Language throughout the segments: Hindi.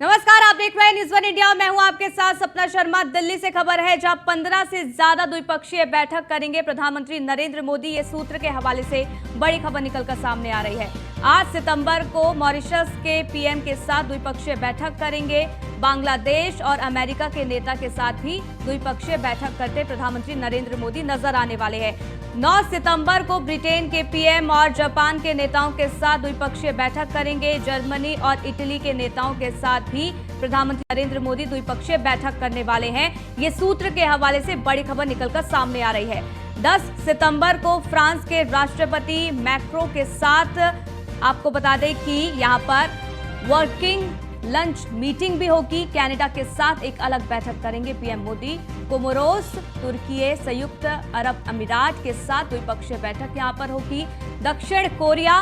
नमस्कार, आप देख रहे हैं न्यूज़ वन इंडिया। मैं हूं आपके साथ सपना शर्मा। दिल्ली से खबर है जहां 15 से ज्यादा द्विपक्षीय बैठक करेंगे प्रधानमंत्री नरेंद्र मोदी। ये सूत्र के हवाले से बड़ी खबर निकलकर सामने आ रही है। 8 सितंबर को मॉरिशस के पीएम के साथ द्विपक्षीय बैठक करेंगे। बांग्लादेश और अमेरिका के नेता के साथ भी द्विपक्षीय बैठक करते प्रधानमंत्री नरेंद्र मोदी नजर आने वाले हैं। 9 सितंबर को ब्रिटेन के पीएम और जापान के नेताओं के साथ द्विपक्षीय बैठक करेंगे। जर्मनी और इटली के नेताओं के साथ भी प्रधानमंत्री नरेंद्र मोदी द्विपक्षीय बैठक करने वाले हैं। ये सूत्र के हवाले से बड़ी खबर निकलकर सामने आ रही है। 10 सितंबर को फ्रांस के राष्ट्रपति मैक्रो के साथ आपको बता दें कि यहां पर वर्किंग लंच मीटिंग भी होगी। कनाडा के साथ एक अलग बैठक करेंगे पीएम मोदी। कोमोरोस, तुर्की, संयुक्त अरब अमीरात के साथ द्विपक्षीय बैठक यहां पर होगी। दक्षिण कोरिया,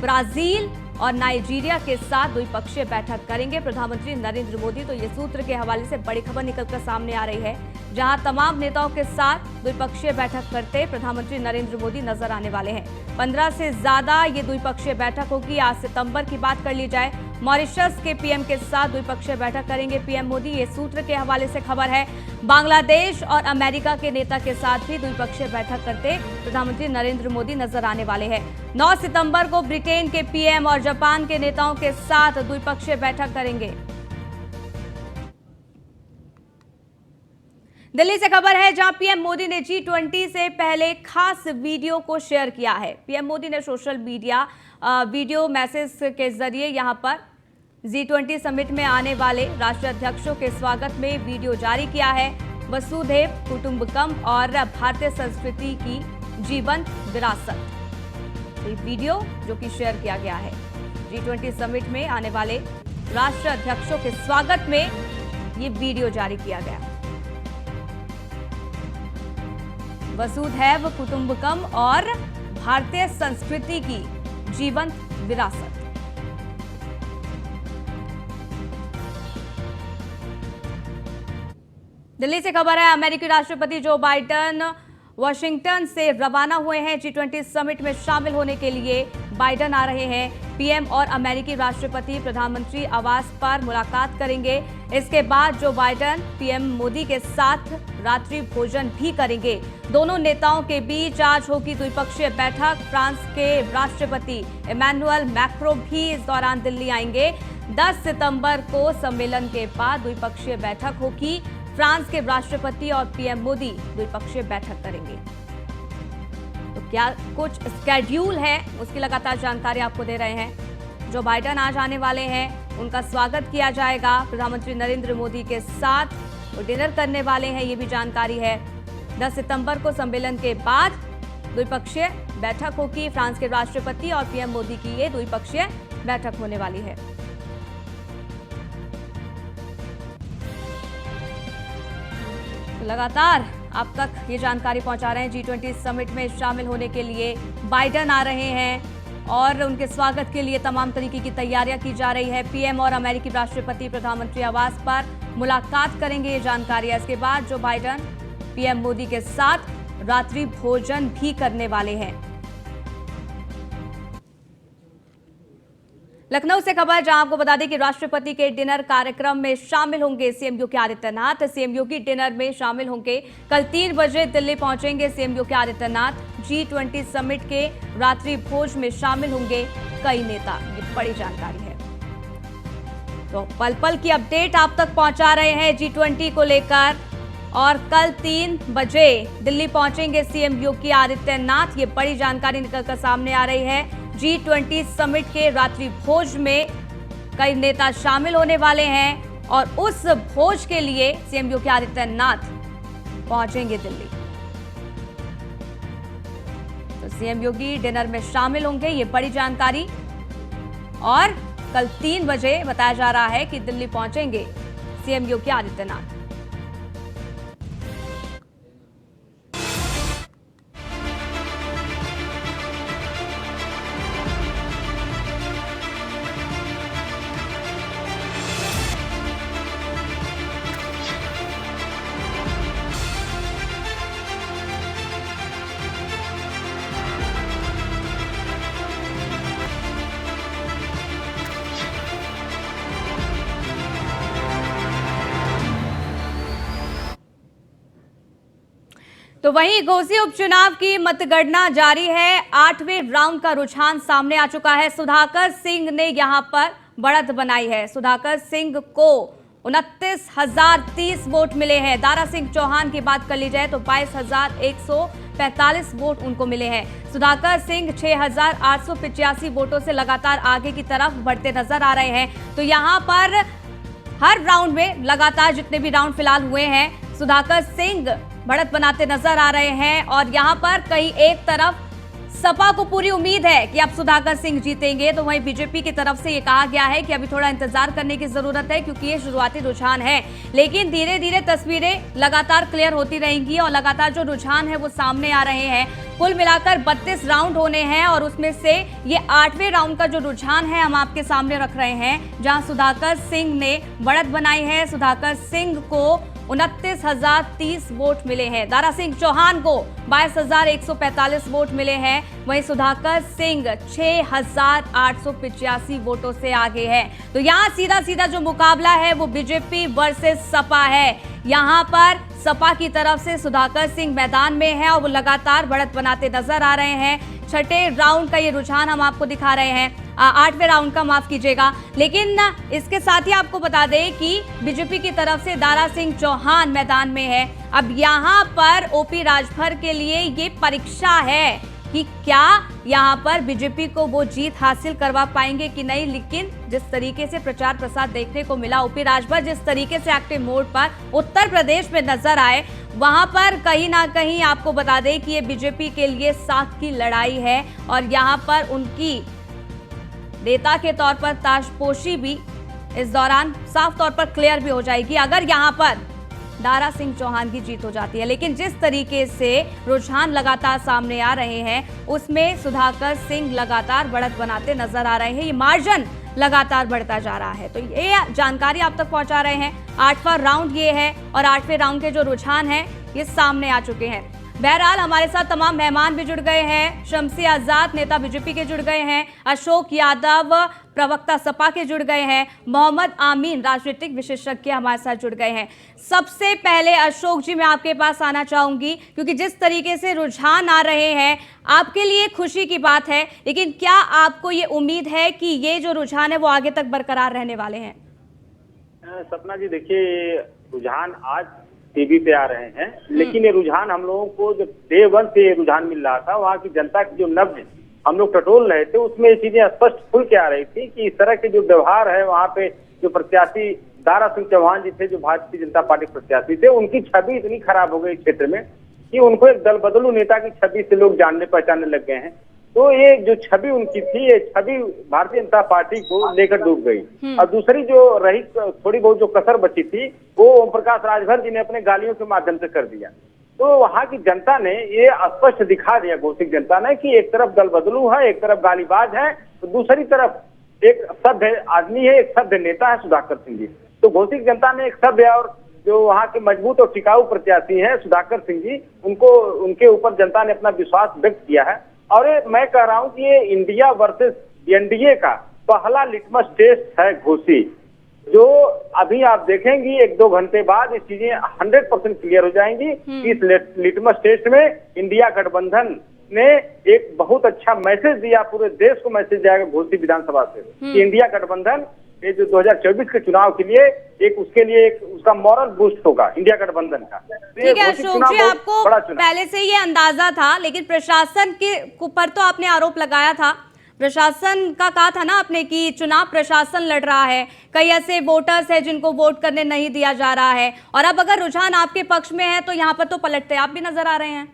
ब्राजील और नाइजीरिया के साथ द्विपक्षीय बैठक करेंगे प्रधानमंत्री नरेंद्र मोदी। तो ये सूत्र के हवाले से बड़ी खबर निकलकर सामने आ रही है, जहां तमाम नेताओं के साथ द्विपक्षीय बैठक करते प्रधानमंत्री नरेंद्र मोदी नजर आने वाले हैं। 15 से ज्यादा ये द्विपक्षीय बैठक होगी। 8 सितंबर की बात कर ली जाए, मॉरिशस के पीएम के साथ द्विपक्षीय बैठक करेंगे पीएम मोदी। ये सूत्र के हवाले से खबर है। बांग्लादेश और अमेरिका के नेता के साथ भी द्विपक्षीय बैठक करते प्रधानमंत्री नरेंद्र मोदी नजर आने वाले हैं। 9 सितंबर को ब्रिटेन के पीएम और जापान के नेताओं के साथ द्विपक्षीय बैठक करेंगे। दिल्ली से खबर है जहां पीएम मोदी ने G20 से पहले खास वीडियो को शेयर किया है। पीएम मोदी ने सोशल मीडिया वीडियो मैसेज के जरिए यहां पर G20 समिट में आने वाले राष्ट्रीय अध्यक्षों के स्वागत में वीडियो जारी किया है। वसुधैव कुटुंबकम और भारतीय संस्कृति की जीवंत विरासत, ये वीडियो जो कि शेयर किया गया है। G20 समिट में आने वाले राष्ट्रीय अध्यक्षों के स्वागत में ये वीडियो जारी किया गया। वसुधैव कुटुंबकम और भारतीय संस्कृति की जीवंत विरासत। दिल्ली से खबर है, अमेरिकी राष्ट्रपति जो बाइडेन वॉशिंगटन से रवाना हुए हैं। G20 समिट में शामिल होने के लिए बाइडेन आ रहे हैं। पीएम और अमेरिकी राष्ट्रपति प्रधानमंत्री आवास पर मुलाकात करेंगे। इसके बाद जो बाइडेन पीएम मोदी के साथ रात्रि भोजन भी करेंगे। दोनों नेताओं के बीच आज होगी द्विपक्षीय बैठक। फ्रांस के राष्ट्रपति इमैनुअल मैक्रो भी इस दौरान दिल्ली आएंगे। 10 सितंबर को सम्मेलन के बाद द्विपक्षीय बैठक होगी। फ्रांस के राष्ट्रपति और पीएम मोदी द्विपक्षीय बैठक करेंगे। तो क्या कुछ स्केड्यूल है, उसकी लगातार जानकारी आपको दे रहे हैं। जो बाइडेन आज आने वाले हैं, उनका स्वागत किया जाएगा प्रधानमंत्री नरेंद्र मोदी के साथ। वो डिनर करने वाले हैं, ये भी जानकारी है। 10 सितंबर को सम्मेलन के बाद द्विपक्षीय बैठक होगी। फ्रांस के राष्ट्रपति और पीएम मोदी की ये द्विपक्षीय बैठक होने वाली है। लगातार आप तक ये जानकारी पहुंचा रहे हैं। G20 समिट में शामिल होने के लिए बाइडेन आ रहे हैं और उनके स्वागत के लिए तमाम तरीके की तैयारियां की जा रही है। पीएम और अमेरिकी राष्ट्रपति प्रधानमंत्री आवास पर मुलाकात करेंगे, ये जानकारी है। इसके बाद जो बाइडेन पीएम मोदी के साथ रात्रि भोजन भी करने वाले हैं। लखनऊ से खबर, जहां आपको बता दें कि राष्ट्रपति के डिनर कार्यक्रम में शामिल होंगे सीएम योगी आदित्यनाथ। सीएम योगी डिनर में शामिल होंगे। कल 3 बजे दिल्ली पहुंचेंगे CM Yogi Adityanath. G20 summit के रात्रि भोज में शामिल होंगे कई नेता, ये बड़ी जानकारी है। तो पल पल की अपडेट आप तक पहुंचा रहे हैं G20 को लेकर। और कल 3 बजे दिल्ली पहुंचेंगे सीएम योगी आदित्यनाथ, ये बड़ी जानकारी निकलकर सामने आ रही है। G20 समिट के रात्रि भोज में कई नेता शामिल होने वाले हैं और उस भोज के लिए सीएम योगी आदित्यनाथ पहुंचेंगे दिल्ली। तो सीएम योगी डिनर में शामिल होंगे, ये बड़ी जानकारी। और कल 3 बजे बताया जा रहा है कि दिल्ली पहुंचेंगे सीएम योगी आदित्यनाथ। तो वहीं घोसी उपचुनाव की मतगणना जारी है। 8वें राउंड का रुझान सामने आ चुका है। सुधाकर सिंह ने यहां पर बढ़त बनाई है। सुधाकर सिंह को 29,030 वोट मिले हैं। दारा सिंह चौहान की बात कर ली जाए तो 22,145 वोट उनको मिले हैं। सुधाकर सिंह 6,885 वोटों से लगातार आगे की तरफ बढ़ते नजर आ रहे हैं। तो यहां पर हर राउंड में लगातार जितने भी राउंड फिलहाल हुए हैं, सुधाकर सिंह बढ़त बनाते नजर आ रहे हैं। और यहां पर कहीं एक तरफ सपा को पूरी उम्मीद है कि अब सुधाकर सिंह जीतेंगे, तो वहीं बीजेपी की तरफ से ये कहा गया है कि अभी थोड़ा इंतजार करने की जरूरत है, क्योंकि ये शुरुआती रुझान है। लेकिन धीरे धीरे तस्वीरें लगातार क्लियर होती रहेंगी और लगातार जो रुझान है वो सामने आ रहे हैं। कुल मिलाकर 32 राउंड होने हैं और उसमें से ये 8वें राउंड का जो रुझान है हम आपके सामने रख रहे हैं, जहां सुधाकर सिंह ने बढ़त बनाई है। सुधाकर सिंह को 29,030 वोट मिले हैं। दारा सिंह चौहान को 22,145 वोट मिले हैं। वहीं सुधाकर सिंह 6,885 वोटों से आगे है। तो यहाँ सीधा सीधा जो मुकाबला है वो बीजेपी वर्सेस सपा है। यहाँ पर सपा की तरफ से सुधाकर सिंह मैदान में है और वो लगातार बढ़त बनाते नजर आ रहे हैं। छठे राउंड का ये रुझान हम आपको दिखा रहे हैं, 8वें राउंड का, माफ कीजिएगा। लेकिन इसके साथ ही आपको बता दें कि बीजेपी की तरफ से दारा सिंह चौहान मैदान में है। अब यहाँ पर ओपी राजभर के लिए ये परीक्षा है कि क्या यहाँ पर बीजेपी को वो जीत हासिल करवा पाएंगे कि नहीं। लेकिन जिस तरीके से प्रचार प्रसार देखने को मिला, ओपी राजभर जिस तरीके से एक्टिव मोड पर उत्तर प्रदेश में नजर आए, वहां पर कहीं ना कहीं आपको बता दें कि ये बीजेपी के लिए साख की लड़ाई है। और यहाँ पर उनकी नेता के तौर पर ताजपोशी भी इस दौरान साफ तौर पर क्लियर भी हो जाएगी अगर यहाँ पर दारा सिंह चौहान की जीत हो जाती है। लेकिन जिस तरीके से रुझान लगातार सामने आ रहे हैं, उसमें सुधाकर सिंह लगातार बढ़त बनाते नजर आ रहे हैं। ये मार्जिन लगातार बढ़ता जा रहा है। तो ये जानकारी आप तक पहुंचा रहे हैं। 8वां राउंड ये है और 8वें राउंड के जो रुझान है ये सामने आ चुके हैं। बहरहाल हमारे साथ तमाम मेहमान भी जुड़ गए हैं। शमसी आजाद नेता बीजेपी के जुड़ गए हैं, अशोक यादव प्रवक्ता सपा के जुड़ गए हैं, मोहम्मद आमीन राजनीतिक विशेषज्ञ हमारे साथ जुड़ गए हैं। सबसे पहले अशोक जी, मैं आपके पास आना चाहूंगी, क्योंकि जिस तरीके से रुझान आ रहे हैं आपके लिए खुशी की बात है, लेकिन क्या आपको ये उम्मीद है कि ये जो रुझान है वो आगे तक बरकरार रहने वाले हैं? सपना जी, देखिए, रुझान आज टीवी पे आ रहे हैं, लेकिन ये रुझान हम लोगों को जब डे 1 से रुझान मिल रहा था, वहाँ की जनता की जो नब्ज हम लोग टटोल रहे थे, उसमें ये चीजें स्पष्ट खुल के आ रही थी कि इस तरह के जो व्यवहार है वहाँ पे जो प्रत्याशी दारा सिंह चौहान जी थे, जो भारतीय जनता पार्टी प्रत्याशी थे, उनकी छवि इतनी खराब हो गई क्षेत्र में कि उनको एक दल बदलू नेता की छवि से लोग जानने पहचानने लग गए हैं। तो ये जो छवि उनकी थी, ये छवि भारतीय जनता पार्टी को लेकर डूब गई। और दूसरी जो रही थोड़ी बहुत जो कसर बची थी, वो ओम प्रकाश राजभर जी ने अपने गालियों के माध्यम से कर दिया। तो वहां की जनता ने ये स्पष्ट दिखा दिया, घोषित जनता ने, कि एक तरफ दल बदलू है, एक तरफ गालीबाज है, तो दूसरी तरफ एक सभ्य आदमी है, एक सभ्य नेता है सुधाकर सिंह जी। तो घोषित जनता ने एक सभ्य और जो वहाँ के मजबूत और टिकाऊ प्रत्याशी हैं सुधाकर सिंह जी, उनके ऊपर जनता ने अपना विश्वास व्यक्त किया है। और मैं कह रहा हूँ कि ये इंडिया वर्सेस एनडीए का पहला लिटमस टेस्ट है घोसी, जो अभी आप देखेंगी 1-2 घंटे बाद ये चीजें 100% क्लियर हो जाएंगी। इस लिटमस टेस्ट में इंडिया गठबंधन ने एक बहुत अच्छा मैसेज दिया, पूरे देश को मैसेज जाएगा घोसी विधानसभा से कि इंडिया गठबंधन ये जो 2024 के चुनाव के लिए उसके लिए उसका मॉरल बूस्ट होगा इंडिया गठबंधन का। ठीक है अशोक जी, आपको पहले से ये अंदाजा था, लेकिन प्रशासन के ऊपर तो आपने आरोप लगाया था, प्रशासन का कहा था ना आपने कि चुनाव प्रशासन लड़ रहा है, कई ऐसे वोटर्स हैं जिनको वोट करने नहीं दिया जा रहा है, और अब अगर रुझान आपके पक्ष में है तो यहाँ पर तो पलटते आप भी नजर आ रहे हैं।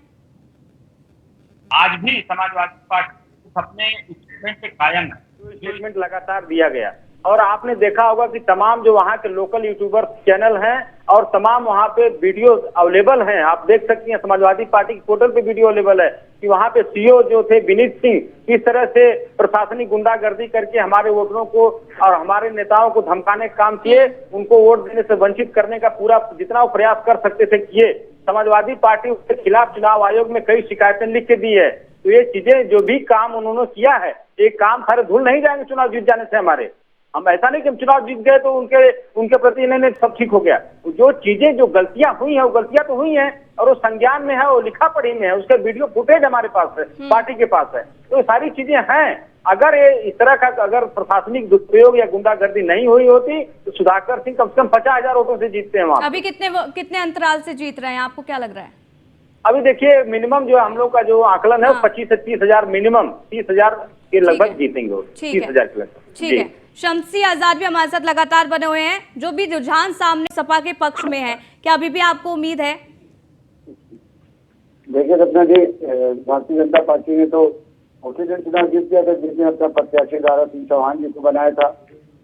आज भी समाजवादी पार्टी अपने स्टेटमेंट पे कायम है, स्टेटमेंट लगातार दिया गया। और आपने देखा होगा कि तमाम जो वहाँ के लोकल यूट्यूबर चैनल हैं और तमाम वहाँ पे वीडियो अवेलेबल हैं, आप देख सकती हैं, समाजवादी पार्टी के पोर्टल पे वीडियो अवेलेबल है कि वहाँ पे सीओ जो थे विनीत सिंह किस तरह से प्रशासनिक गुंडागर्दी करके हमारे वोटरों को और हमारे नेताओं को धमकाने का काम किए, उनको वोट देने से वंचित करने का पूरा जितना वो प्रयास कर सकते थे किए। समाजवादी पार्टी उसके खिलाफ चुनाव आयोग में कई शिकायतें लिख के दी है। तो ये चीजें जो भी काम उन्होंने किया है, ये काम सारे धुल नहीं जाएंगे चुनाव जीत जाने से हमारे। हम ऐसा नहीं कि हम चुनाव जीत गए तो उनके प्रति इन्होंने सब ठीक हो गया। जो चीजें जो गलतियां हुई हैं वो गलतियां तो हुई हैं और वो संज्ञान में है, वो लिखा पढ़ी में है, उसका वीडियो फुटेज हमारे पास है, पार्टी के पास है। तो ये सारी चीजें हैं। अगर ये इस तरह का अगर प्रशासनिक दुरुपयोग या गुंडागर्दी नहीं हुई होती तो सुधाकर सिंह कम से कम 50,000 वोटों से जीतते हैं वहां। अभी कितने अंतराल से जीत रहे हैं, आपको क्या लग रहा है? अभी देखिए मिनिमम जो हम लोग का जो आकलन है वो 25 से 30,000 मिनिमम 30,000 के लगभग जीतेंगे, 30,000 के लगभग। ठीक है। शम्सी आजाद भी हमारे साथ लगातार बने हुए हैं। जो भी रुझान सामने सपा के पक्ष में है, क्या अभी भी आपको उम्मीद है? देखिए सपना जी, भारतीय जनता पार्टी ने तो उसी दिन चुनाव जीत दिया था जिसने अपना प्रत्याशी दारा सिंह चौहान जी को बनाया था।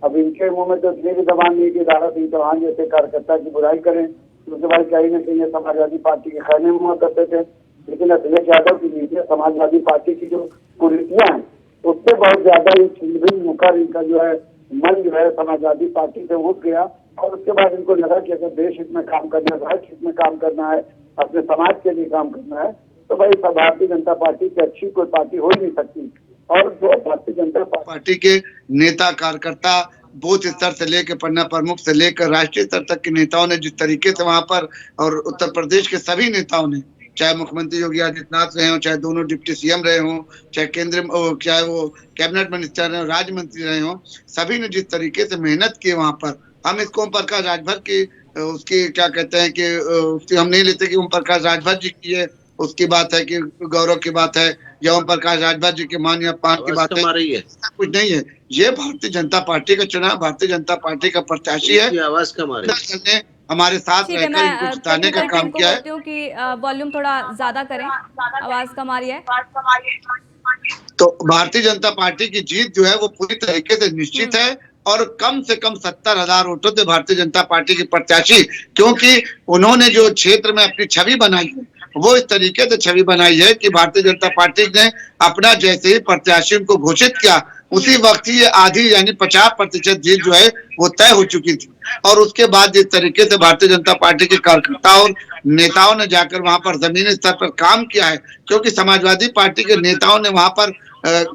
अब इनके मुंह में तो इतनी भी दबान नहीं कि दारा सिंह चौहान जैसे कार्यकर्ता की बुराई करें, क्योंकि भाई कहीं न कहीं समाजवादी पार्टी के खाने में हुआ करते थे। लेकिन अखिलेश यादव की नीति समाजवादी पार्टी की जो कुरीतियां हैं उससे बहुत ज्यादा ही छिलबिल मुकर इनका जो है मन जो है समाजवादी पार्टी से उठ गया। और उसके बाद इनको लगा कि अगर देश हित में काम करना है, राष्ट्र हित में काम करना है, अपने समाज के लिए काम करना है, तो भाई भारतीय जनता पार्टी से अच्छी कोई पार्टी हो ही नहीं सकती। और जो भारतीय जनता पार्टी के नेता कार्यकर्ता बूथ स्तर से लेकर पन्ना प्रमुख से लेकर राष्ट्रीय स्तर तक के नेताओं ने जिस तरीके से वहां पर, और उत्तर प्रदेश के सभी नेताओं ने, चाहे मुख्यमंत्री योगी आदित्यनाथ रहे हों, चाहे दोनों डिप्टी सीएम रहे हों, चाहे चाहे वो कैबिनेट मिनिस्टर रहे हों, राज्य मंत्री रहे हों, सभी ने जिस तरीके से मेहनत की वहां पर, हम इस ओम प्रकाश राजभर की उसकी क्या कहते हैं कि उसकी हम नहीं लेते कि ओम प्रकाश राजभर जी की है, उसकी बात है कि गौरव की बात है, या ओम प्रकाश राजभर जी के मान या पान की बात है, कुछ नहीं है। ये भारतीय जनता पार्टी का चुनाव, भारतीय जनता पार्टी का प्रत्याशी है। आवाज कम आ रही है। हमारे साथ रहकर इनको जिताने का काम किया है। कि वॉल्यूम थोड़ा ज्यादा करें, आवाज कम आ रही है। तो भारतीय जनता पार्टी की जीत जो है वो पूरी तरीके से निश्चित है और कम से कम 70,000 वोटों से भारतीय जनता पार्टी के प्रत्याशी, क्योंकि उन्होंने जो क्षेत्र में अपनी छवि बनाई है वो इस तरीके से छवि बनाई है कि भारतीय जनता पार्टी ने अपना जैसे ही प्रत्याशी को घोषित किया उसी वक्त ही आधी यानी 50% जीत जो है वो तय हो चुकी थी। और उसके बाद जिस तरीके से भारतीय जनता पार्टी के कार्यकर्ताओं और नेताओं ने जाकर वहां पर जमीनी स्तर पर काम किया है, क्योंकि समाजवादी पार्टी के नेताओं ने वहां पर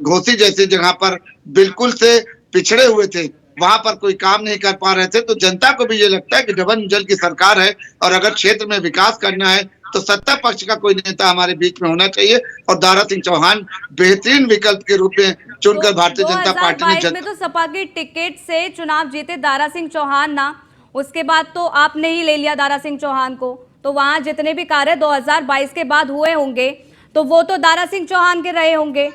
घोसी जैसी जगह पर बिल्कुल से पिछड़े हुए थे, वहां पर कोई काम नहीं कर पा रहे थे। तो जनता को भी ये लगता है कि डबल इंजन की सरकार है और अगर क्षेत्र में विकास करना है तो सत्ता पक्ष का कोई नेता हमारे बीच में होना चाहिए, और दारा सिंह चौहान बेहतरीन विकल्प के रूप में चुनकर भारतीय जनता पार्टी ने में तो सपा की टिकट से चुनाव जीते दारा सिंह चौहान ना, उसके बाद तो आपने ही ले लिया दारा सिंह चौहान को, तो वहां जितने भी कार्य 2022 के बाद हुए होंगे तो वो तो दारा सिंह चौहान के रहे होंगे।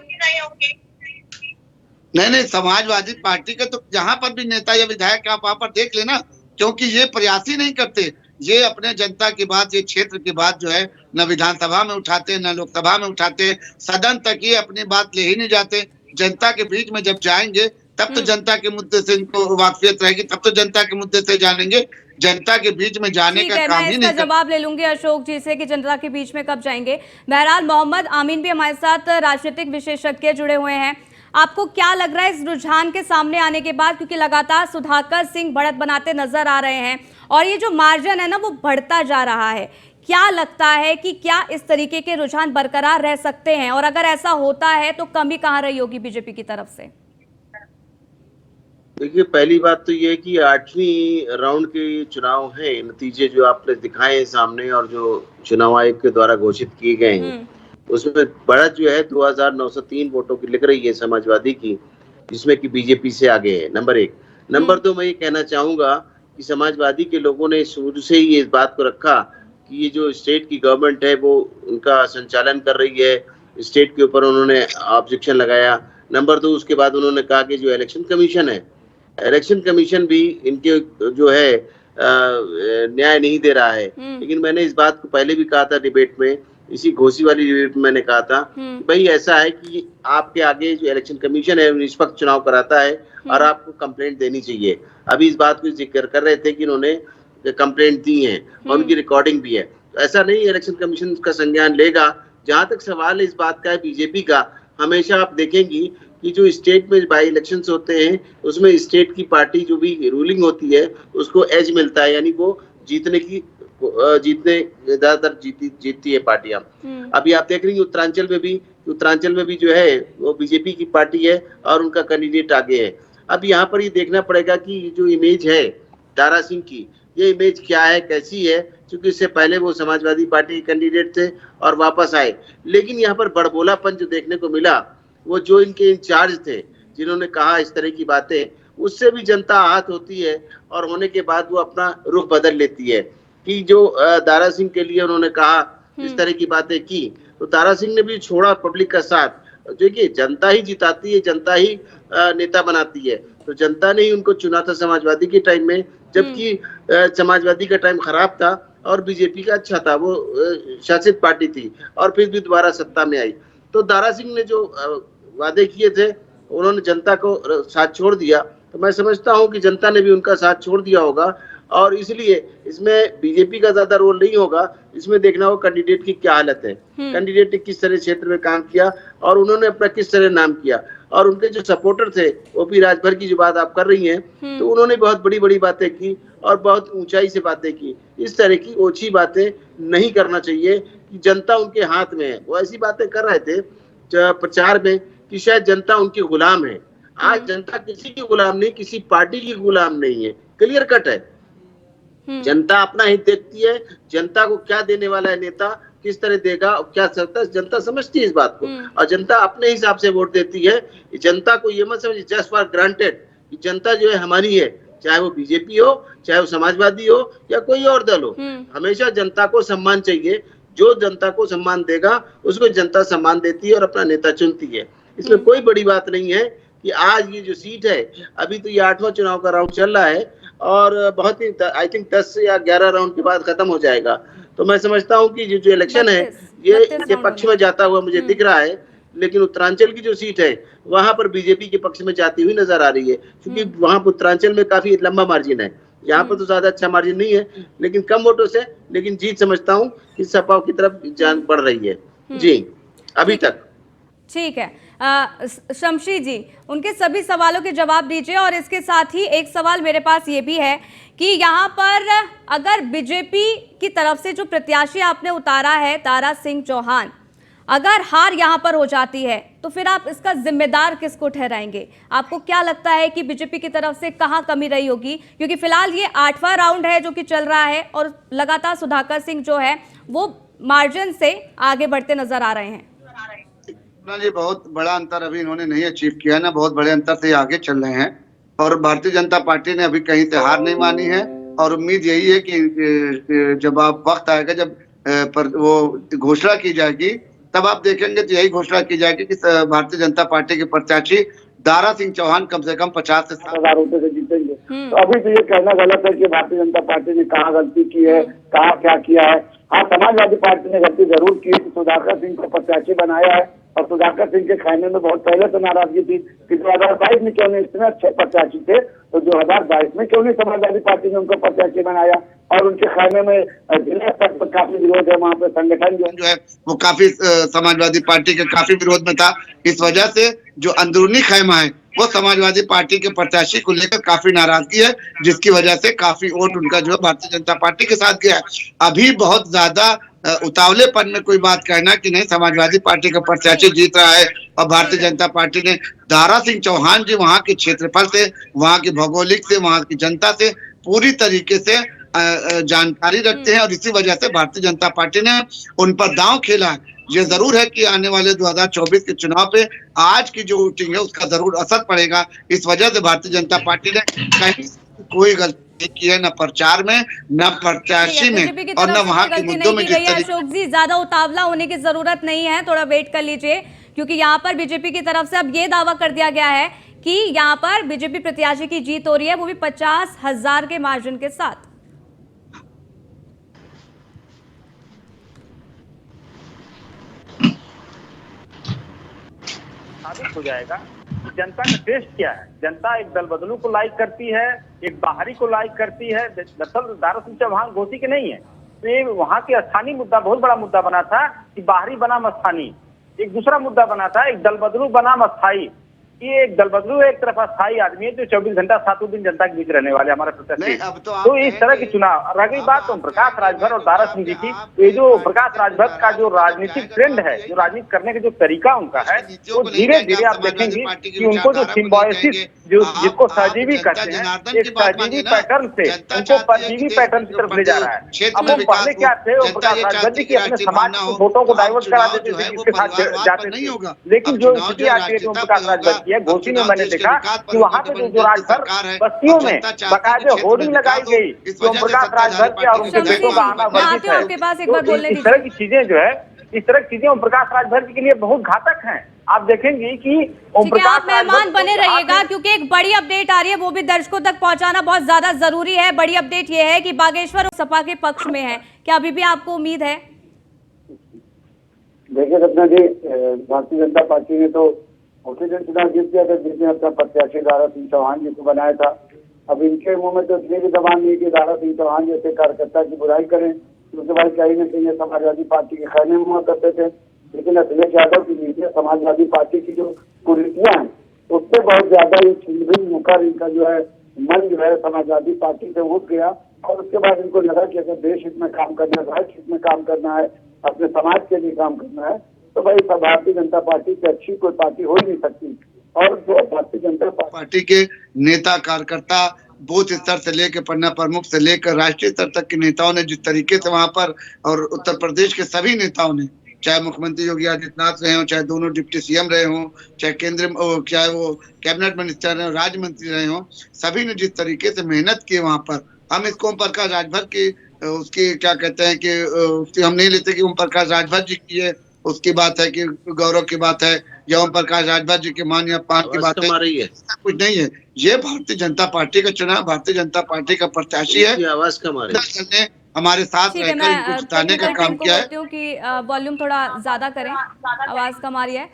नहीं, समाजवादी पार्टी के तो जहां पर भी नेता या विधायक आप वहां पर देख लेना, क्योंकि ये प्रयास ही नहीं करते। ये अपने जनता की बात, ये क्षेत्र की बात जो है न विधानसभा में उठाते, न लोकसभा में उठाते, सदन तक ये अपनी बात ले ही नहीं जाते। जनता के बीच में जब जाएंगे तब तो जनता के मुद्दे से इनको वाकफियत रहेगी, तब तो जनता के मुद्दे से जानेंगे। जनता के बीच में जाने का काम ही नहीं। जवाब ले लूंगी अशोक जी से कि जनता के बीच में कब जाएंगे। बहरहाल मोहम्मद आमीन भी हमारे साथ राजनीतिक विशेषज्ञ जुड़े हुए हैं। आपको क्या लग रहा है इस रुझान के सामने आने के बाद, क्योंकि लगातार सुधाकर सिंह बढ़त बनाते नजर आ रहे हैं और ये जो मार्जिन है ना वो बढ़ता जा रहा है, क्या लगता है कि क्या इस तरीके के रुझान बरकरार रह सकते हैं, और अगर ऐसा होता है तो कमी कहां रही होगी बीजेपी की तरफ से? देखिए, पहली बात तो ये है कि 8वीं राउंड के चुनाव हैं, नतीजे जो आपने दिखाए हैं सामने और जो चुनाव आयोग के द्वारा घोषित किए गए हैं उसमें बढ़त जो है 2,903 वोटों की लिख रही है समाजवादी की, जिसमें कि बीजेपी से आगे है। नंबर 1। नंबर 2, मैं ये कहना चाहूंगा कि समाजवादी के लोगों ने शुरू से ही इस बात को रखा कि ये जो स्टेट की गवर्नमेंट है वो उनका संचालन कर रही है, स्टेट के ऊपर उन्होंने ऑब्जेक्शन लगाया। नंबर 2, उसके बाद उन्होंने कहा कि जो इलेक्शन कमीशन है, इलेक्शन कमीशन भी इनके जो है न्याय नहीं दे रहा है। लेकिन मैंने इस बात को पहले भी कहा था डिबेट में, इसी घोसी वाली डिबेट में मैंने कहा था भाई ऐसा है कि आपके आगे जो इलेक्शन कमीशन है निष्पक्ष चुनाव कराता है और आपको कंप्लेंट देनी चाहिए। अभी इस बात को जिक्र कर रहे थे कि इन्होंने कंप्लेंट दी है और उनकी रिकॉर्डिंग भी है। तो ऐसा नहीं इलेक्शन कमीशन का संज्ञान लेगा। जहां तक सवाल इस बात का है बीजेपी का, हमेशा आप देखेंगी कि जो स्टेट में बाई इलेक्शंस होते हैं उसमें स्टेट की पार्टी जो भी रूलिंग होती है उसको एज मिलता है, यानी वो जीतने ज्यादातर जीतती है पार्टियां। अभी आप देख रही हैं उत्तरांचल में भी जो है वो बीजेपी की पार्टी है और उनका कैंडिडेट आगे है। अब यहाँ पर ये देखना पड़ेगा कि जो इमेज है दारा सिंह की, ये इमेज क्या है, कैसी है, क्योंकि इससे पहले वो समाजवादी पार्टी के कैंडिडेट थे और वापस आए। लेकिन यहाँ पर बड़बोलापन जो देखने को मिला, वो जो इनके इंचार्ज थे जिन्होंने कहा इस तरह की बातें, उससे भी जनता आहत होती है और होने के बाद वो अपना रुख बदल लेती है कि जो दारा सिंह के लिए उन्होंने कहा इस तरह की बातें की, तो दारा सिंह ने भी छोड़ा पब्लिक का साथ। देखिए, जनता ही जिताती है, जनता ही नेता बनाती है। तो जनता ने ही उनको चुना था समाजवादी के टाइम में, जबकि समाजवादी का टाइम खराब था और बीजेपी का अच्छा था, वो शासित पार्टी थी और फिर भी दोबारा सत्ता में आई। तो दारा सिंह ने जो वादे किए थे, उन्होंने जनता को साथ छोड़ दिया। तो मैं समझता हूं कि जनता ने भी उनका साथ छोड़ दिया होगा और इसलिए इसमें बीजेपी का ज्यादा रोल नहीं होगा। इसमें देखना हो कैंडिडेट की क्या हालत है, कैंडिडेट ने किस तरह क्षेत्र में काम किया और उन्होंने अपना किस तरह नाम किया। और उनके जो सपोर्टर थे, ओपी राजभर की जो बात आप कर रही हैं, तो उन्होंने बहुत बड़ी बड़ी बातें की और बहुत ऊंचाई से बातें की। इस तरह की ओछी बातें नहीं करना चाहिए कि जनता उनके हाथ में है। वो ऐसी बातें कर रहे थे प्रचार में कि शायद जनता उनकी गुलाम है। आज जनता किसी की गुलाम नहीं, किसी पार्टी की गुलाम नहीं है, क्लियर कट है। जनता अपना हित देखती है, जनता को क्या देने वाला है नेता, किस तरह देगा, क्या सकता है, जनता समझती है इस बात को और जनता अपने हिसाब से वोट देती है। जनता को ये मत समझिए जस्ट फॉर ग्रांटेड कि जनता जो है हमारी है, चाहे वो बीजेपी हो, चाहे वो समाजवादी हो या कोई और दल हो। हमेशा जनता को सम्मान चाहिए, जो जनता को सम्मान देगा उसको जनता सम्मान देती है और अपना नेता चुनती है। इसमें कोई बड़ी बात नहीं है कि आज ये जो सीट है, अभी तो ये 8वां चुनाव का राउंड चल रहा है और बहुत ही आई थिंक 10 या 11 राउंड के बाद खत्म हो जाएगा। तो मैं समझता हूँ कि जो इलेक्शन है ये इनके पक्ष में जाता हुआ मुझे दिख रहा है। लेकिन उत्तरांचल की जो सीट है वहां पर बीजेपी के पक्ष में जाती हुई नजर आ रही है, क्योंकि वहां पर उत्तरांचल में काफी लंबा मार्जिन है। यहाँ पर तो ज्यादा अच्छा मार्जिन नहीं है, लेकिन कम वोटों से, लेकिन जीत समझता हूँ कि सपा की तरफ जान बढ़ रही है जी अभी तक। ठीक है, शमशी जी, उनके सभी सवालों के जवाब दीजिए। और इसके साथ ही एक सवाल मेरे पास ये भी है कि यहाँ पर अगर बीजेपी की तरफ से जो प्रत्याशी आपने उतारा है दारा सिंह चौहान, अगर हार यहाँ पर हो जाती है तो फिर आप इसका जिम्मेदार किसको ठहराएंगे? आपको क्या लगता है कि बीजेपी की तरफ से कहाँ कमी रही होगी? क्योंकि फिलहाल ये 8वां राउंड है जो कि चल रहा है और लगातार सुधाकर सिंह जो है वो मार्जिन से आगे बढ़ते नजर आ रहे हैं। जी, बहुत बड़ा अंतर अभी इन्होंने नहीं अचीव किया ना, बहुत बड़े अंतर से आगे चल रहे हैं और भारतीय जनता पार्टी ने अभी कहीं से हार नहीं मानी है। और उम्मीद यही है कि जब आप वक्त आएगा, जब वो घोषणा की जाएगी, तब आप देखेंगे तो यही घोषणा की जाएगी कि भारतीय जनता पार्टी के प्रत्याशी दारा सिंह चौहान कम से कम 50 से 60,000 वोटों से जीतेंगे। तो अभी तो ये कहना गलत है कि भारतीय जनता पार्टी ने कहाँ गलती की है, कहाँ क्या किया है। हाँ, समाजवादी पार्टी ने गलती जरूर की है कि सुधाकर सिंह को प्रत्याशी बनाया है और सुधाकर सिंह के खाने में बहुत पहले तो नाराजगी थी कि 2022 में क्यों नहीं इतने अच्छे प्रत्याशी थे, तो 2022 में क्यों नहीं समाजवादी पार्टी ने उनको प्रत्याशी बनाया। और उनके खाने में जिला स्तर पर काफी विरोध है, वहाँ पे संगठन जो है वो काफी समाजवादी पार्टी के काफी विरोध में था। इस वजह से जो अंदरूनी खैमा है वो समाजवादी पार्टी के प्रत्याशी को लेकर काफी नाराजगी है, जिसकी वजह से काफी वोट उनका जो है भारतीय जनता पार्टी के साथ गया। अभी बहुत ज्यादा उतावलेपन में कोई बात कहना कि नहीं समाजवादी पार्टी का प्रत्याशी जीत रहा है और भारतीय जनता पार्टी ने दारा सिंह चौहान जी वहां के क्षेत्रफल से, वहां की भौगोलिक से, वहां की जनता से पूरी तरीके से जानकारी रखते हैं और इसी वजह से भारतीय जनता पार्टी ने उन पर दांव खेला है। ये जरूर है कि आने वाले 2024 के चुनाव पे आज की जो वोटिंग है उसका जरूर असर पड़ेगा। इस वजह से भारतीय जनता पार्टी ने कहीं कोई गलती की है, न प्रचार में, न प्रत्याशी में और न वहाँ के मुद्दों में। अशोक जी, ज्यादा उतावला होने की जरूरत नहीं है, थोड़ा वेट कर लीजिए, क्योंकि यहाँ पर बीजेपी की तरफ से अब ये दावा कर दिया गया है कि यहाँ पर बीजेपी प्रत्याशी की जीत हो रही है, वो भी 50,000 के मार्जिन के साथ। साबित हो जाएगा कि जनता का टेस्ट क्या है। जनता एक दल बदलू को लाइक करती है, एक बाहरी को लाइक करती है। दरअसल दारा सिंह चौहान घोसी के नहीं है, तो ये वहाँ के स्थानीय मुद्दा बहुत बड़ा मुद्दा बना था कि बाहरी बनाम स्थानीय। एक दूसरा मुद्दा बना था, एक दल बदलू बनाम अस्थायी। ये एक दल बदलू है, एक तरफ अस्थायी आदमी है जो 24 घंटा 7 दिन जनता के बीच रहने वाले हमारे प्रत्याशी। अब तो तो इस तरह के चुनाव, रह गई बात तो प्रकाश राजभर और दारा सिंह जी की, ये जो प्रकाश राजभर का जो राजनीतिक ट्रेंड है, जो राजनीति करने का जो तरीका उनका है, वो धीरे धीरे आप देखेंगे कि उनको जो सिम्बायोसिस, जो जिसको सहजीवी कहते हैं, एक सहजीवी पैटर्न से उनको परजीवी पैटर्न की तरफ ले जा रहा है। अब वो पहले क्या थे, वो प्रकाश राजभर जी की अपने समाज के वोटों को डाइवर्ट करा देते थे, इसके साथ जाते थे, लेकिन जो स्थिति आती है जो प्रकाश राजभर की है, घोसी में मैंने देखा कि वहाँ पे जो राजभर बस्तियों में बाकायदे होर्डिंग लगाई गई, जो प्रकाश राजभर के और उनके बेटों का आना वर्जित है। तो इस तरह की चीजें जो है, इस तरह की चीजें ओम प्रकाश राजभर जी के लिए बहुत घातक हैं। आप देखेंगे कि ओम प्रकाश, आप मेहमान बने रहिएगा क्योंकि एक बड़ी अपडेट आ रही है, वो भी दर्शकों तक पहुंचाना बहुत ज्यादा जरूरी है। बड़ी अपडेट ये है कि बागेश्वर और सपा के पक्ष में है, क्या अभी भी आपको उम्मीद है? देखिए सपना जी, भारतीय जनता पार्टी ने तो ऑक्सीजन चुनाव जीत दिया था, जिसने अपना प्रत्याशी दारा सिंह चौहान जी को बनाया था। अब इनके मुंह में तो इतनी भी दबान नहीं कि दारा सिंह चौहान जैसे कार्यकर्ता की बुराई करें, क्योंकि भाई कहीं न कहीं समाजवादी पार्टी के खैमे में हुआ करते थे। लेकिन अखिलेश यादव की नीतियां, समाजवादी पार्टी की जो कुरीतियां हैं, उससे बहुत ज्यादा ही छिलभिल मुकर इनका जो है मन जो है समाजवादी पार्टी से उठ गया। और उसके बाद इनको लगा कि अगर देश हित में काम करना है, राष्ट्र हित में काम करना है, अपने समाज के लिए काम करना है, तो भाई भारतीय जनता पार्टी से अच्छी कोई पार्टी हो ही नहीं सकती। और जो भारतीय जनता पार्टी के नेता कार्यकर्ता बूथ स्तर से लेकर पन्ना प्रमुख से लेकर राष्ट्रीय स्तर तक के नेताओं ने जिस तरीके से वहां पर, और उत्तर प्रदेश के सभी नेताओं ने, चाहे मुख्यमंत्री योगी आदित्यनाथ रहे हों, चाहे दोनों डिप्टी सीएम रहे हों, चाहे चाहे वो कैबिनेट मिनिस्टर रहे हों, राज्य मंत्री रहे हों, सभी ने जिस तरीके से मेहनत की वहां पर, हम इस ओम प्रकाश राजभर की उसकी क्या कहते हैं कि उसकी हम नहीं लेते कि ओम प्रकाश राजभर जी की है, उसकी बात है कि गौरव की बात है, या ओम प्रकाश राजभर जी के मान या अपमान की बात है, कुछ नहीं है। ये भारतीय जनता पार्टी का चुनाव, भारतीय जनता पार्टी का प्रत्याशी है। आवाज कम आ रही है, हमारे साथ रहकर इनको जिताने का काम किया है। कि वॉल्यूम थोड़ा ज्यादा करें, आवाज कम आ रही है।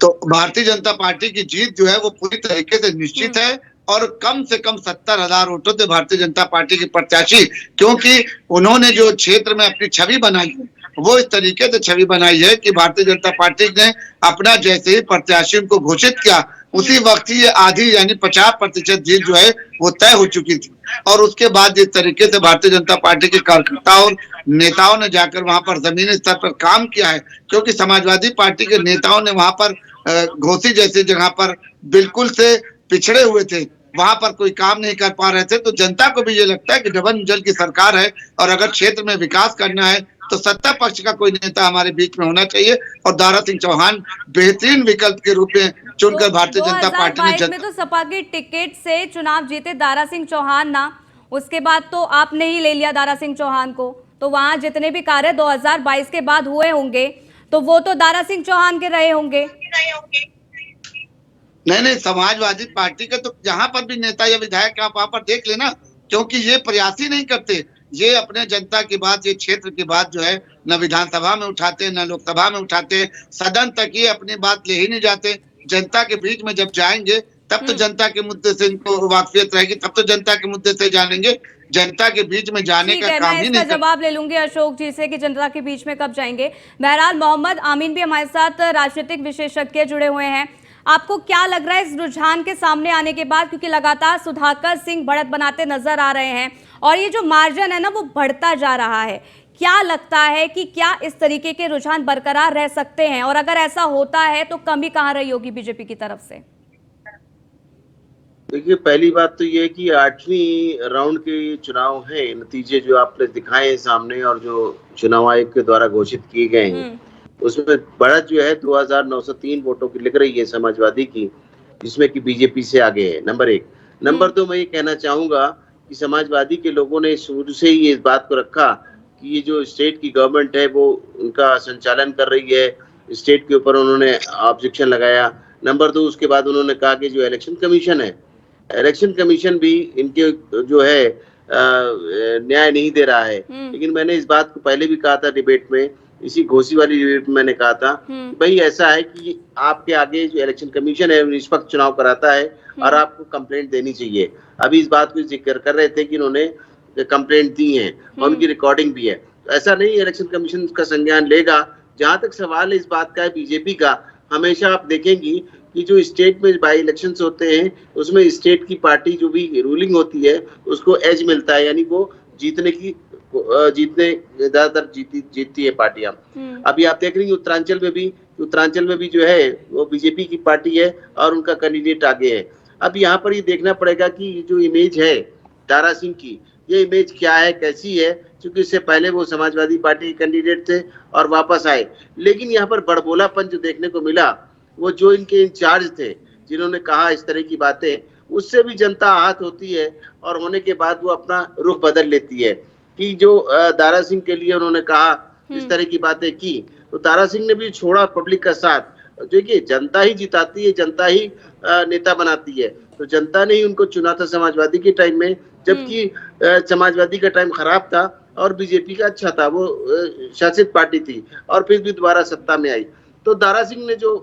तो भारतीय जनता पार्टी की जीत जो है वो पूरी तरीके से निश्चित है, और कम से कम 70,000 वोटों से भारतीय जनता पार्टी के प्रत्याशी, क्योंकि उन्होंने जो क्षेत्र में अपनी छवि बनाई है, वो इस तरीके से छवि बनाई है कि भारतीय जनता पार्टी ने अपना जैसे ही प्रत्याशी को घोषित किया, उसी वक्त ही आधी यानी 50% जीत जो है वो तय हो चुकी थी। और उसके बाद जिस तरीके से भारतीय जनता पार्टी के कार्यकर्ताओं और नेताओं ने जाकर वहां पर जमीनी स्तर पर काम किया है, क्योंकि समाजवादी पार्टी के नेताओं ने वहां पर घोसी जैसी जगह पर बिल्कुल से पिछड़े हुए थे, वहां पर कोई काम नहीं कर पा रहे थे। तो जनता को भी ये लगता है कि डबल इंजन की सरकार है, और अगर क्षेत्र में विकास करना है तो सत्ता पक्ष का कोई नेता हमारे बीच में होना चाहिए, और दारा सिंह चौहान बेहतरीन विकल्प के रूप में चुनकर भारतीय जनता पार्टी ने तो सपा की टिकट से चुनाव जीते दारा सिंह चौहान ना, उसके बाद तो आपने ही ले लिया दारा सिंह चौहान को, तो वहां जितने भी कार्य 2022 के बाद हुए होंगे तो वो तो दारा सिंह चौहान के रहे होंगे। नहीं, समाजवादी पार्टी के तो जहां पर भी नेता या विधायक आप वहां पर देख लेना, क्योंकि ये प्रयास ही नहीं करते। ये अपने जनता की बात, ये क्षेत्र की बात जो है न विधानसभा में उठाते, न लोकसभा में उठाते, सदन तक ये अपनी बात ले ही नहीं जाते। जनता के बीच में जब जाएंगे तब तो जनता के मुद्दे से इनको वाकफियत रहेगी, तब तो जनता के मुद्दे से जानेंगे। जनता के बीच में जाने का काम ही नहीं। जवाब ले लूंगी अशोक जी से कि जनता के बीच में कब जाएंगे। बहरहाल मोहम्मद आमीन भी हमारे साथ राजनीतिक विशेषज्ञ जुड़े हुए हैं। आपको क्या लग रहा है इस रुझान के सामने आने के बाद, क्योंकि लगातार सुधाकर सिंह बढ़त बनाते नजर आ रहे हैं और ये जो मार्जिन है ना वो बढ़ता जा रहा है, क्या लगता है कि क्या इस तरीके के रुझान बरकरार रह सकते हैं, और अगर ऐसा होता है तो कमी कहां रही होगी बीजेपी की तरफ से? देखिए, पहली बात तो ये है कि 8वीं राउंड के चुनाव हैं, नतीजे जो आपने दिखाए हैं सामने और जो चुनाव आयोग के द्वारा घोषित किए गए हैं, उसमें बढ़त जो है 2,903 वोटों की लिख रही है समाजवादी की, जिसमें कि बीजेपी से आगे है। नंबर 1। नंबर 2, मैं ये कहना चाहूंगा कि समाजवादी के लोगों ने शुरू से ही इस बात को रखा कि ये जो स्टेट की गवर्नमेंट है वो उनका संचालन कर रही है, स्टेट के ऊपर उन्होंने ऑब्जेक्शन लगाया। नंबर 2, उसके बाद उन्होंने कहा कि जो इलेक्शन कमीशन है, इलेक्शन कमीशन भी इनके जो है न्याय नहीं दे रहा है। लेकिन मैंने इस बात को पहले भी कहा था डिबेट में, इसी घोसी वाली डिबेट में मैंने कहा था कि भाई ऐसा है कि आपके आगे जो इलेक्शन कमीशन है निष्पक्ष चुनाव कराता है और आपको कंप्लेंट देनी चाहिए। अभी इस बात को जिक्र कर रहे थे कि इन्होंने कंप्लेंट दी है और उनकी रिकॉर्डिंग भी है। तो ऐसा नहीं इलेक्शन कमीशन का संज्ञान लेगा। जहां तक सवाल इस बात का है बीजेपी का, हमेशा आप देखेंगी कि जो स्टेट में बाई इलेक्शंस होते हैं उसमें स्टेट की पार्टी जो भी रूलिंग होती है उसको एज मिलता है, यानी वो जीतने ज्यादातर जीतती है पार्टियां। अभी आप देख रही हैं उत्तरांचल में भी जो है वो बीजेपी की पार्टी है और उनका कैंडिडेट आगे है। अब यहाँ पर ये देखना पड़ेगा कि जो इमेज है दारा सिंह की, ये इमेज क्या है, कैसी है, क्योंकि इससे पहले वो समाजवादी पार्टी के कैंडिडेट थे और वापस आए। लेकिन यहाँ पर बड़बोलापन जो देखने को मिला, वो जो इनके इंचार्ज थे जिन्होंने कहा इस तरह की बातें, उससे भी जनता आहत होती है और होने के बाद वो अपना रुख बदल लेती है कि जो दारा सिंह के लिए उन्होंने कहा इस तरह की बातें की, तो दारा सिंह ने भी छोड़ा पब्लिक का साथ। देखिए जनता ही जिताती है, जनता ही नेता बनाती है, तो जनता ने ही उनको चुना था समाजवादी के टाइम में, जबकि समाजवादी का टाइम खराब था और बीजेपी का अच्छा था, वो शासित पार्टी थी और फिर भी दोबारा सत्ता में आई। तो दारा सिंह ने जो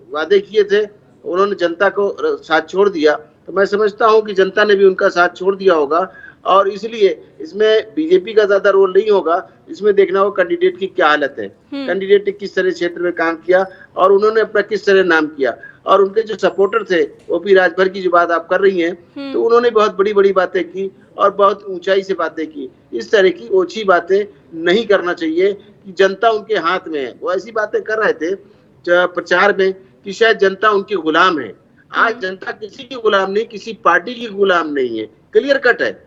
वादे किए थे उन्होंने जनता को साथ छोड़ दिया, तो मैं समझता हूं कि जनता ने भी उनका साथ छोड़ दिया होगा और इसलिए इसमें बीजेपी का ज्यादा रोल नहीं होगा। इसमें देखना होगा कैंडिडेट की क्या हालत है, कैंडिडेट ने किस तरह क्षेत्र में काम किया और उन्होंने अपना किस तरह नाम किया, और उनके जो सपोर्टर थे वो भी राजभर की जो बात आप कर रही हैं, तो उन्होंने बहुत बड़ी बड़ी बातें की और बहुत ऊंचाई से बातें की। इस तरह की ओछी बातें नहीं करना चाहिए कि जनता उनके हाथ में है। वो ऐसी बातें कर रहे थे प्रचार में कि शायद जनता उनकी गुलाम है। आज जनता किसी की गुलाम नहीं, किसी पार्टी की गुलाम नहीं है, क्लियर कट है।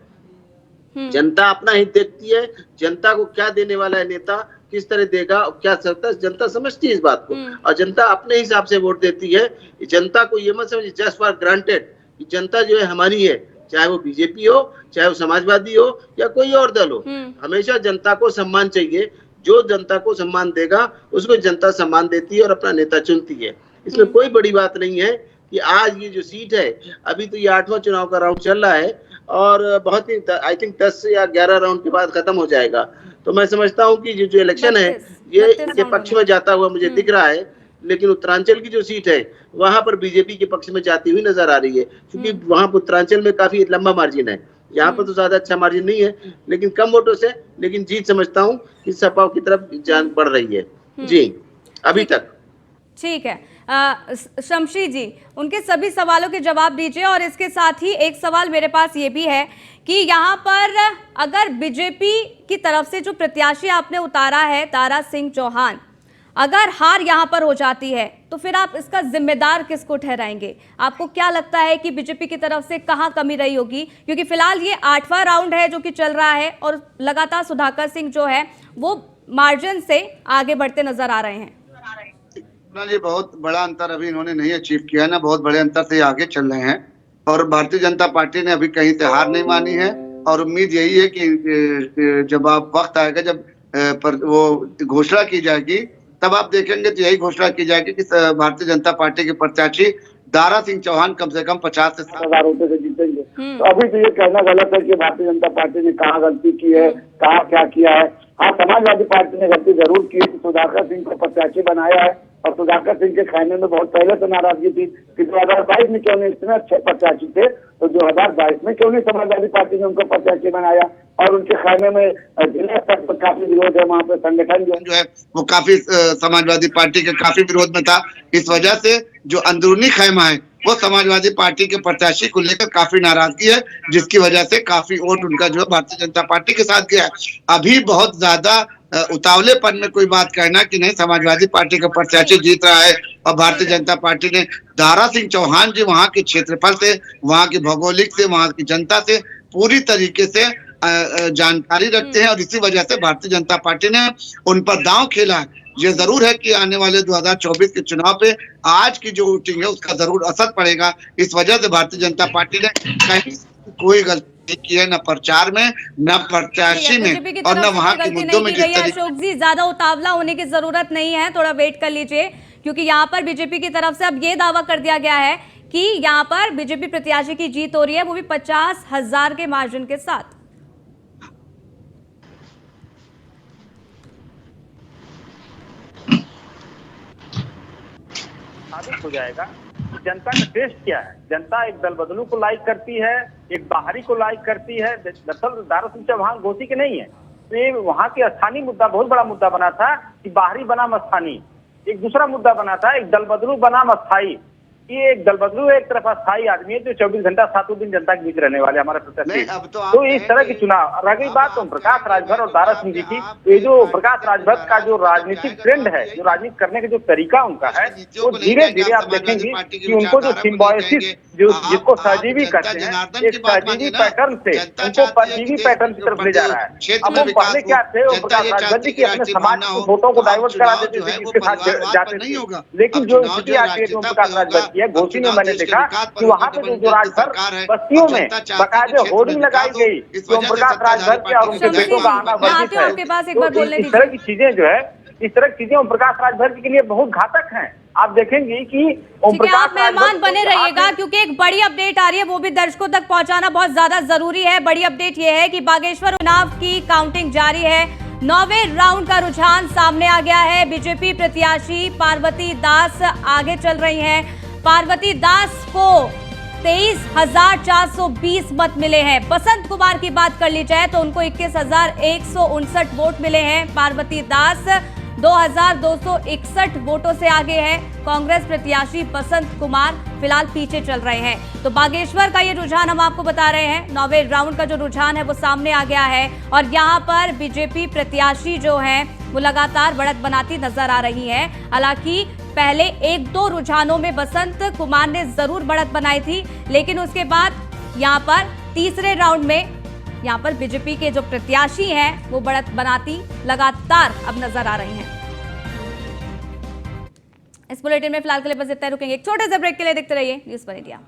जनता अपना हित देखती है, जनता को क्या देने वाला है नेता, किस तरह देगा, क्या सकता, जनता समझती है इस बात को और जनता अपने हिसाब से वोट देती है। जनता को ये मत समझिए जस्ट फॉर ग्रांटेड कि जनता जो है हमारी है, चाहे वो बीजेपी हो, चाहे वो समाजवादी हो या कोई और दल हो। हमेशा जनता को सम्मान चाहिए, जो जनता को सम्मान देगा उसको जनता सम्मान देती है और अपना नेता चुनती है। इसमें कोई बड़ी बात नहीं है कि आज ये जो सीट है, अभी तो ये 8वां चुनाव का राउंड चल रहा है और बहुत ही आई थिंक 10 या 11 राउंड के बाद खत्म हो जाएगा। तो मैं समझता हूँ कि जो इलेक्शन है ये इनके पक्ष में जाता हुआ मुझे दिख रहा है, लेकिन उत्तरांचल की जो सीट है वहां पर बीजेपी के पक्ष में जाती हुई नजर आ रही है, क्योंकि वहां उत्तरांचल में काफी लंबा मार्जिन है। यहाँ पर तो ज्यादा अच्छा मार्जिन नहीं है, लेकिन कम वोटों से, लेकिन जीत समझता हूँ कि सपा की तरफ जान बढ़ रही है जी अभी तक। ठीक है शमशी जी, उनके सभी सवालों के जवाब दीजिए। और इसके साथ ही एक सवाल मेरे पास ये भी है कि यहाँ पर अगर बीजेपी की तरफ से जो प्रत्याशी आपने उतारा है दारा सिंह चौहान, अगर हार यहाँ पर हो जाती है तो फिर आप इसका जिम्मेदार किसको ठहराएंगे? आपको क्या लगता है कि बीजेपी की तरफ से कहाँ कमी रही होगी? क्योंकि फिलहाल ये 8वां राउंड है जो कि चल रहा है और लगातार सुधाकर सिंह जो है वो मार्जिन से आगे बढ़ते नजर आ रहे हैं। जी बहुत बड़ा अंतर अभी इन्होंने नहीं अचीव किया है ना, बहुत बड़े अंतर से आगे चल रहे हैं और भारतीय जनता पार्टी ने अभी कहीं से हार नहीं मानी है और उम्मीद यही है कि जब आप वक्त आएगा, जब वो घोषणा की जाएगी, तब आप देखेंगे तो यही घोषणा की जाएगी कि भारतीय जनता पार्टी के प्रत्याशी दारा सिंह चौहान कम से कम 50 से 60,000 वोटों से जीतेंगे। तो अभी तो ये कहना गलत है कि भारतीय जनता पार्टी ने कहाँ गलती की है, कहाँ क्या किया है। हाँ, समाजवादी पार्टी ने गलती जरूर की, सुधाकर सिंह को प्रत्याशी बनाया है और सुधाकर सिंह के खाने में बहुत पहले से नाराजगी थी कि 2022 में क्यों नहीं इतने अच्छे प्रत्याशी थे, तो 2022 में क्यों नहीं समाजवादी पार्टी ने उनको प्रत्याशी बनाया। और उनके खाने में जिला स्तर पर काफी विरोध है, वहाँ पे संगठन जो है वो काफी समाजवादी पार्टी के काफी विरोध में था। इस वजह से जो अंदरूनी खैमा है वो समाजवादी पार्टी के प्रत्याशी को लेकर काफी नाराजगी है, जिसकी वजह से काफी वोट उनका जो है भारतीय जनता पार्टी के साथ गया है। अभी बहुत ज्यादा उतावलेपन में कोई बात कहना कि नहीं समाजवादी पार्टी का प्रत्याशी जीत रहा है और भारतीय जनता पार्टी ने दारा सिंह चौहान जी वहां के क्षेत्रफल से, वहां की भौगोलिक से, वहां की जनता से पूरी तरीके से जानकारी रखते हैं और इसी वजह से भारतीय जनता पार्टी ने उन पर दांव खेला है। ये जरूर है कि आने वाले 2024 के चुनाव पे आज की जो वोटिंग है उसका जरूर असर पड़ेगा। इस वजह से भारतीय जनता पार्टी ने कहीं कोई गलती की है, न प्रचार में, न प्रत्याशी में और न वहाँ के मुद्दों में। अशोक जी, ज्यादा उतावला होने की जरूरत नहीं है, थोड़ा वेट कर लीजिए, क्योंकि यहाँ पर बीजेपी की तरफ से अब ये दावा कर दिया गया है कि यहाँ पर बीजेपी प्रत्याशी की जीत हो रही है, वो भी 50,000 के मार्जिन के साथ। साबित हो जाएगा कि जनता का टेस्ट क्या है। जनता एक दल बदलू को लाइक करती है, एक बाहरी को लाइक करती है। दरअसल दारा सिंह चौहान घोषी के नहीं है, तो वहाँ के स्थानीय मुद्दा बहुत बड़ा मुद्दा बना था कि बाहरी बनाम स्थानीय, एक दूसरा मुद्दा बना था, एक दल बदलू बनाम अस्थाई। ये एक दल बदलू एक तरफ अस्थाई आदमी है जो 24 घंटा 7 दिन जनता के बीच रहने वाले हमारा प्रत्याशी। तो इस तरह की चुनाव रह गई बात ओम प्रकाश राजभर और दारा सिंह जी की। ये जो प्रकाश राजभर का जो राजनीतिक ट्रेंड है, जो राजनीति करने का जो तरीका उनका है, वो धीरे धीरे आप देखेंगे कि उनको जो सिम्बायोसिस जो जिसको सहजीवी कहते हैं, एक सहजीवी पैटर्न से उनको परजीवी पैटर्न की तरफ ले जा रहा है। अब वो पहले क्या थे, ओम प्रकाश राजभर जी की अपने समाज के वोटों को डाइवर्ट करा देते थे, इसके साथ जाते थे। लेकिन जो स्थिति आती है ओम प्रकाश राजभर की है, घोसी में मैंने देखा कि वहाँ पे जो राजभर बस्तियों में बाकायदे होर्डिंग लगाई गई कि ओम प्रकाश राजभर के और उनके बेटों का आना वर्जित है। इस तरह की चीजें जो है, इस तरह की चीजें ओम प्रकाश राजभर जी के लिए बहुत घातक हैं। आप देखेंगे कि ओम प्रकाश आप मेहमान बने रहिएगा, क्योंकि एक बड़ी अपडेट आ रही है, वो भी दर्शकों तक पहुंचाना बहुत ज्यादा जरूरी है। बड़ी अपडेट ये है कि बागेश्वर चुनाव की काउंटिंग जारी है। 9वें राउंड का रुझान सामने आ गया है। बीजेपी प्रत्याशी पार्वती दास आगे चल रही हैं। पार्वती दास को 23,420 मत मिले हैं। बसंत कुमार की बात कर ली जाए तो उनको 21,159 वोट मिले हैं। पार्वती दास 2,261 वोटों से आगे है। कांग्रेस प्रत्याशी बसंत कुमार फिलहाल पीछे चल रहे हैं। तो बागेश्वर का ये रुझान हम आपको बता रहे हैं। 9वें राउंड का जो रुझान है वो सामने आ गया है और यहाँ पर बीजेपी प्रत्याशी जो है वो लगातार बढ़त बनाती नजर आ रही है। हालांकि पहले 1-2 रुझानों में बसंत कुमार ने जरूर बढ़त बनाई थी, लेकिन उसके बाद यहाँ पर तीसरे राउंड में यहाँ पर बीजेपी के जो प्रत्याशी हैं वो बढ़त बनाती लगातार अब नजर आ रही हैं। इस बुलेटिन में फिलहाल के लिए बस इतना, रुकेंगे एक छोटे से ब्रेक के लिए। देखते रहिए न्यूज़ 1 इंडिया।